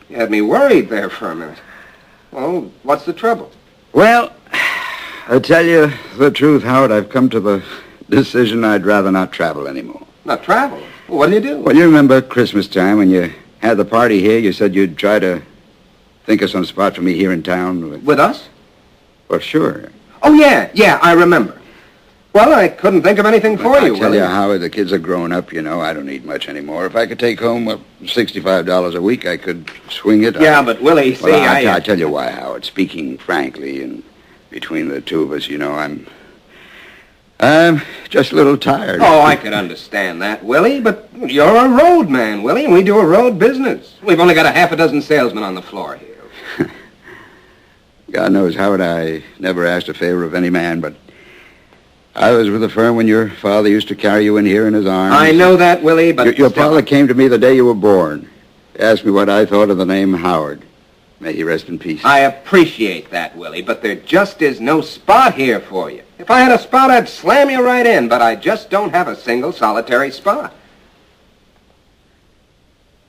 You had me worried there for a minute. Well, what's the trouble? Well, I tell you the truth, Howard, I've come to the decision I'd rather not travel anymore. Not travel? Well, what do you do? Well, you remember Christmas time when you had the party here, you said you'd try to think of some spot for me here in town. With us? Well, sure. Oh, yeah, I remember. Well, I couldn't think of anything for you, I tell you, Howard, the kids are grown up, you know. I don't need much anymore. If I could take home $65 a week, I could swing it. Yeah, but, Willie, see, I tell you why, Howard. Speaking frankly, and between the two of us, you know, I'm just a little tired. Oh, I could understand that, Willie, but you're a road man, Willie, and we do a road business. We've only got a half a dozen salesmen on the floor here. God knows, Howard, I never asked a favor of any man, but I was with the firm when your father used to carry you in here in his arms. I know that, Willie, but... Your father came to me the day you were born. He asked me what I thought of the name Howard. May he rest in peace. I appreciate that, Willie, but there just is no spot here for you. If I had a spot, I'd slam you right in, but I just don't have a single solitary spot.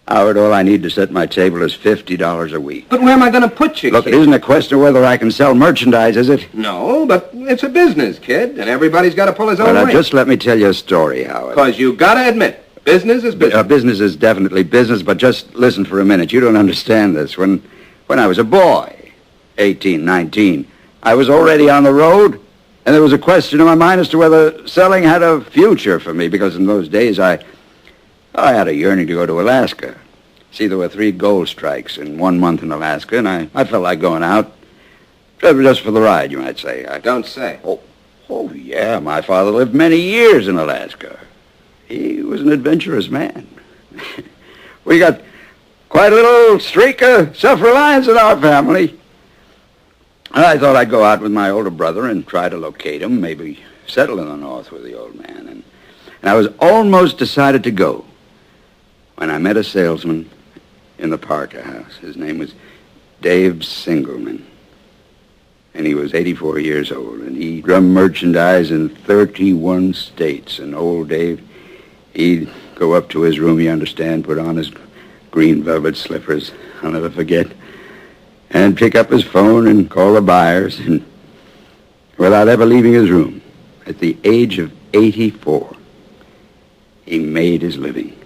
Howard, all I need to set my table is $50 a week. But where am I going to put you, Look, kid? it isn't a question of whether I can sell merchandise, is it? No, but it's a business, kid, and everybody's got to pull his own Well, weight. now, just let me tell you a story, Howard. Because you got to admit, business is business. Business is definitely business, but just listen for a minute. You don't understand this. When I was a boy, 18, 19, I was already on the road, and there was a question in my mind as to whether selling had a future for me, because in those days I had a yearning to go to Alaska. See, there were 3 gold strikes in 1 month in Alaska, and I felt like going out just for the ride, you might say. Don't say. Oh, yeah, my father lived many years in Alaska. He was an adventurous man. We got quite a little streak of self-reliance in our family. And I thought I'd go out with my older brother and try to locate him, maybe settle in the north with the old man. And I was almost decided to go when I met a salesman in the Parker House. His name was Dave Singelman. And he was 84 years old, and he drummed merchandise in 31 states. And old Dave, he'd go up to his room, you understand, put on his green velvet slippers, I'll never forget, and pick up his phone and call the buyers, and without ever leaving his room, at the age of 84, he made his living.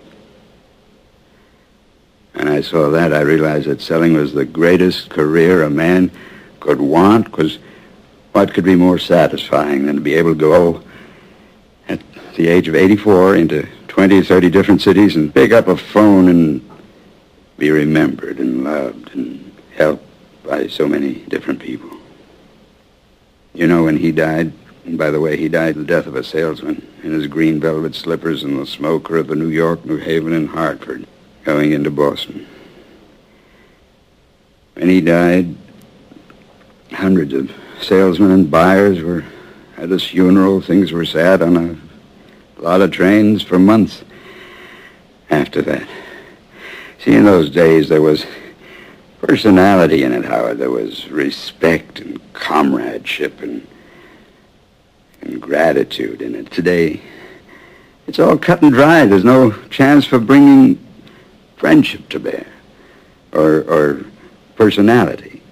When I saw that, I realized that selling was the greatest career a man could want, because what could be more satisfying than to be able to go at the age of 84 into 20, 30 different cities and pick up a phone and be remembered and loved and helped by so many different people. You know, when he died, and by the way, he died the death of a salesman in his green velvet slippers in the smoker of the New York, New Haven, and Hartford, going into Boston. When he died, hundreds of salesmen and buyers were at his funeral. Things were sad on a lot of trains for months after that. See, in those days, there was personality in it, Howard. There was respect and comradeship and gratitude in it. Today, it's all cut and dry. There's no chance for bringing friendship to bear or personality.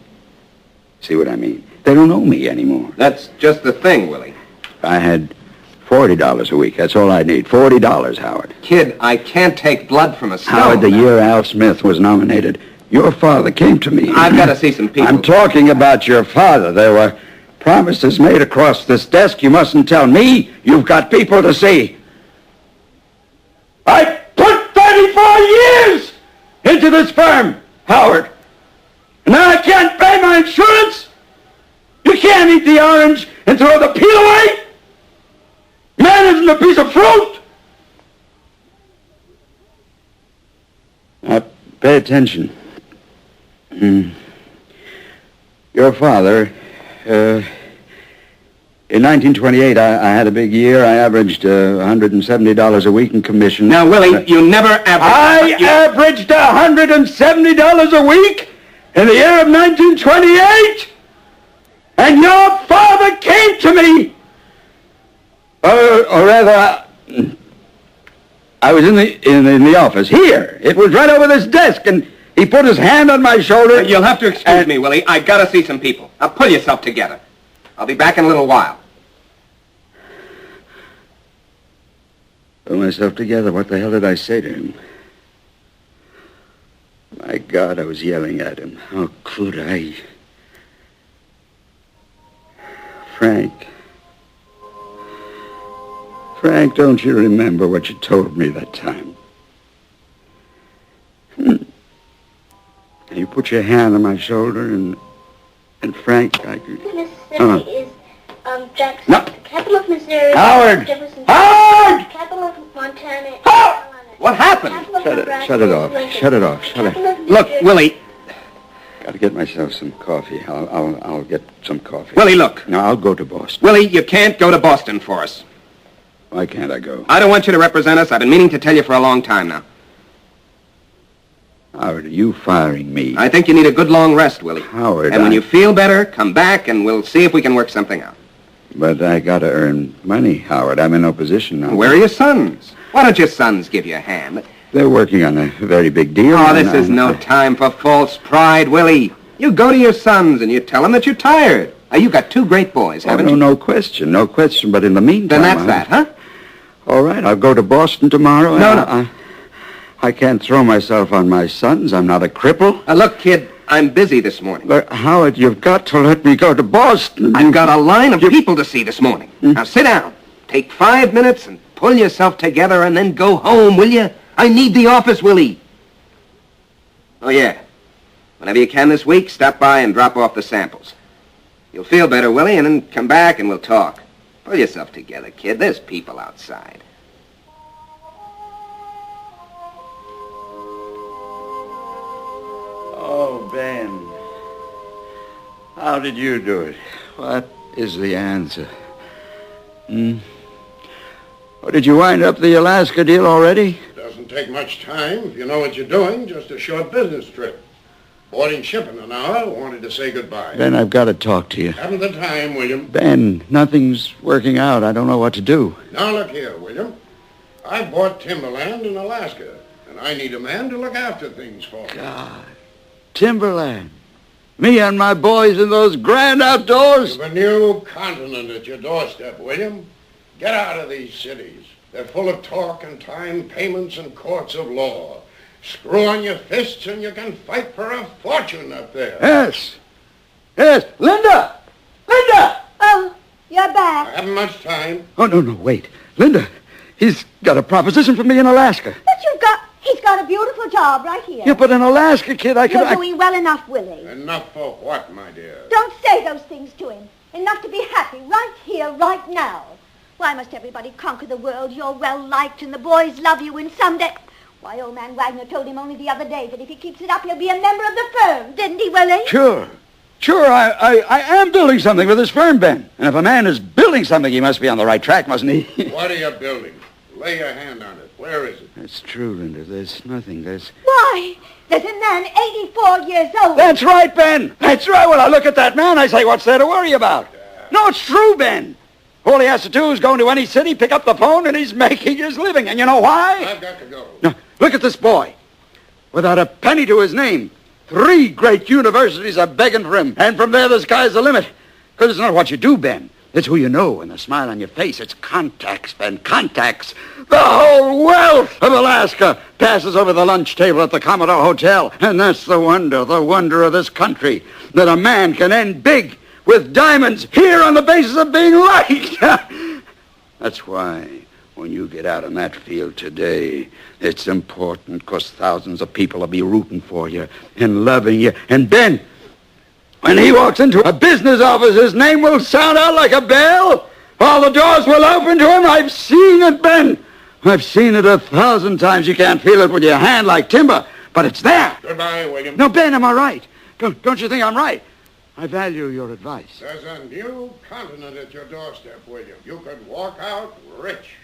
See what I mean? They don't know me anymore. That's just the thing, Willie. I had $40 a week. That's all I need. $40, Howard. Kid, I can't take blood from a stone. Howard, the year Al Smith was nominated, your father came to me. I've got to see some people. I'm talking about your father. There were promises made across this desk. You mustn't tell me. You've got people to see. I put 34 years into this firm, Howard. And now I can't pay my insurance. You can't eat the orange and throw the peel away. Man isn't a piece of fruit. Now, pay attention. Your father, in 1928, I had a big year. I averaged $170 a week in commission. Now, Willie, you never averaged... averaged $170 a week in the year of 1928? And your father came to me. Or rather, I was in the office here. It was right over this desk, and He put his hand on my shoulder. You'll have to excuse me, Willie. I gotta see some people. Now pull yourself together. I'll be back in a little while. Pull myself together. What the hell did I say to him? My God, I was yelling at him. How could I? Frank, don't you remember what you told me that time? You put your hand on my shoulder, and Frank, I could... Mississippi is Jackson. No. The capital of Missouri. Howard! Jefferson. Howard! The capital of Montana. Howard! What happened? Shut it off. Look, Willie. Got to get myself some coffee. I'll get some coffee. Willie, look. No, I'll go to Boston. Willie, you can't go to Boston for us. Why can't I go? I don't want you to represent us. I've been meaning to tell you for a long time now. Howard, are you firing me? I think you need a good long rest, Willie. Howard, and when you feel better, come back and we'll see if we can work something out. But I got to earn money, Howard. I'm in no position now. Where are your sons? Why don't your sons give you a hand? They're working on a very big deal. Oh, this is no time for false pride, Willie. You go to your sons and you tell them that you're tired. You've got two great boys, haven't you? No question. But in the meantime... Then that's that, huh? All right, I'll go to Boston tomorrow. No. I can't throw myself on my sons. I'm not a cripple. Look, kid, I'm busy this morning. But, Howard, you've got to let me go to Boston. I've got a line of people to see this morning. Now, sit down. Take 5 minutes and pull yourself together and then go home, will you? I need the office, Willie. Oh, yeah. Whenever you can this week, stop by and drop off the samples. You'll feel better, Willie, and then come back and we'll talk. Pull yourself together, kid. There's people outside. Oh, Ben. How did you do it? What is the answer? Or did you wind up the Alaska deal already? Doesn't take much time if you know what you're doing. Just a short business trip. Boarding ship in an hour. Wanted to say goodbye. Ben, I've got to talk to you. Haven't the time, William. Ben, nothing's working out. I don't know what to do. Now look here, William. I bought timberland in Alaska, and I need a man to look after things for me. God. Timberland. Me and my boys in those grand outdoors. You've a new continent at your doorstep, William. Get out of these cities. They're full of talk and time payments and courts of law. Screw on your fists and you can fight for a fortune up there. Yes. Linda! Oh, you're I back. haven't much time. Oh, no, wait. Linda, he's got a proposition for me in Alaska. But he's got a beautiful job right here. Yeah, but in Alaska, kid, You're doing well enough, Willie. Enough for what, my dear? Don't say those things to him. Enough to be happy right here, right now. Why must everybody conquer the world? You're well-liked and the boys love you, and someday... Why, old man Wagner told him only the other day that if he keeps it up, he'll be a member of the firm. Didn't he, Willie? Sure, I am building something with this firm, Ben. And if a man is building something, he must be on the right track, mustn't he? What are you building? Lay your hand on it. Where is it? That's true, Linda. There's nothing. Why? There's a man 84 years old. That's right, Ben. That's right. When I look at that man, I say, what's there to worry about? No, it's true, Ben. All he has to do is go into any city, pick up the phone, and he's making his living. And you know why? I've got to go. No, look at this boy. Without a penny to his name. 3 great universities are begging for him. And from there, the sky's the limit. Because it's not what you do, Ben. It's who you know and the smile on your face. It's contacts, Ben, contacts. The whole wealth of Alaska passes over the lunch table at the Commodore Hotel. And that's the wonder of this country, that a man can end big with diamonds here on the basis of being liked. That's why when you get out in that field today, it's important because thousands of people will be rooting for you and loving you. And Ben, when he walks into a business office, his name will sound out like a bell. All the doors will open to him. I've seen it, Ben. I've seen it 1,000 times. You can't feel it with your hand like timber, but it's there. Goodbye, William. No, Ben, am I right? Don't you think I'm right? I value your advice. There's a new continent at your doorstep, William. You could walk out rich.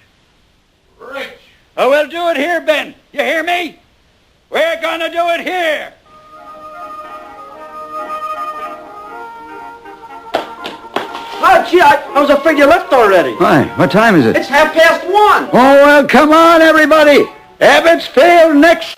Rich. Oh, we'll do it here, Ben. You hear me? We're going to do it here. Oh, gee, I was afraid you left already. Why? What time is it? It's 1:30. Oh, well, come on, everybody. Ebbets Field next